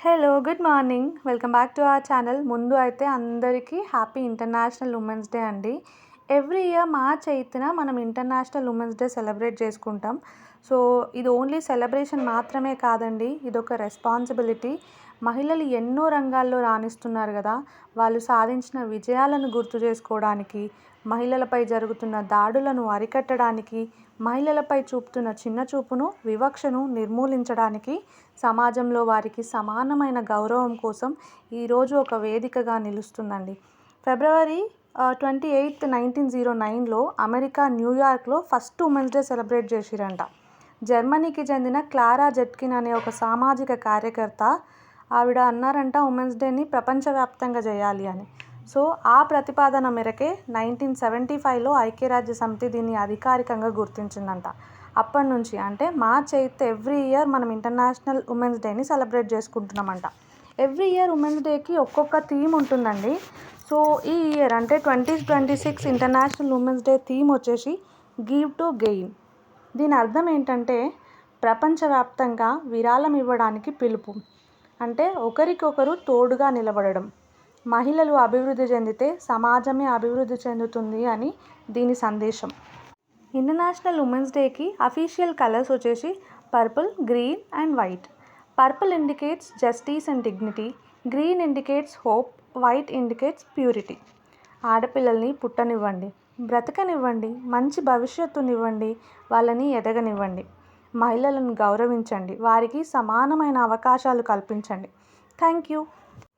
Hello good morning welcome back to our channel. ముందు అయితే అందరికీ హ్యాపీ ఇంటర్నేషనల్ ఉమెన్స్ డే అండి. ఎవ్రీ ఇయర్ మార్చ్ 8న మనం ఇంటర్నేషనల్ ఉమెన్స్ డే సెలబ్రేట్ చేసుకుంటాం. So ఇది ఓన్లీ సెలబ్రేషన్ మాత్రమే కాదండి, ఇదొక రెస్పాన్సిబిలిటీ. మహిళలు ఎన్నో రంగాల్లో రాణిస్తున్నారు కదా, వాళ్ళు సాధించిన విజయాలను గుర్తు చేసుకోవడానికి, మహిళలపై జరుగుతున్న దాడులను అరికట్టడానికి, మహిళలపై చూపుతున్న చిన్న చూపును వివక్షను నిర్మూలించడానికి, సమాజంలో వారికి సమానమైన గౌరవం కోసం ఈరోజు ఒక వేదికగా నిలుస్తుందండి. ఫిబ్రవరి 28, 1909లో అమెరికా న్యూయార్క్లో ఫస్ట్ ఉమెన్స్ డే సెలబ్రేట్ చేసిరంట. జర్మనీకి చెందిన క్లారా జెట్కిన్ అనే ఒక సామాజిక కార్యకర్త ఆవిడ అన్నారంట ఉమెన్స్ డేని ప్రపంచవ్యాప్తంగా చేయాలి అని. సో ఆ ప్రతిపాదన మేరకే 1975లో ఐక్యరాజ్య సమితి దీన్ని అధికారికంగా గుర్తించిందంట. అప్పటి నుంచి అంటే మార్చ్ 8 ఎవ్రీ ఇయర్ మనం ఇంటర్నేషనల్ ఉమెన్స్ డేని సెలబ్రేట్ చేసుకుంటున్నామంట. ఎవ్రీ ఇయర్ ఉమెన్స్ డేకి ఒక్కొక్క థీమ్ ఉంటుందండి. సో ఈ ఇయర్ అంటే 2026 ఇంటర్నేషనల్ ఉమెన్స్ డే థీమ్ వచ్చేసి గివ్ టు గెయిన్. దీని అర్థం ఏంటంటే ప్రపంచవ్యాప్తంగా విరాళం ఇవ్వడానికి పిలుపు, అంటే ఒకరికొకరు తోడుగా నిలబడడం. మహిళలు అభివృద్ధి చెందితే సమాజమే అభివృద్ధి చెందుతుంది అని దీని సందేశం. ఇంటర్నేషనల్ ఉమెన్స్ డేకి అఫీషియల్ కలర్స్ వచ్చేసి purple, green and white. Purple indicates justice and dignity, green indicates hope, white indicates purity. ఆడపిల్లల్ని పుట్టనివ్వండి, బ్రతకనివ్వండి, మంచి భవిష్యత్తునివ్వండి, వాళ్ళని ఎదగనివ్వండి. మహిళలను గౌరవించండి, వారికి సమానమైన అవకాశాలు కల్పించండి. Thank you.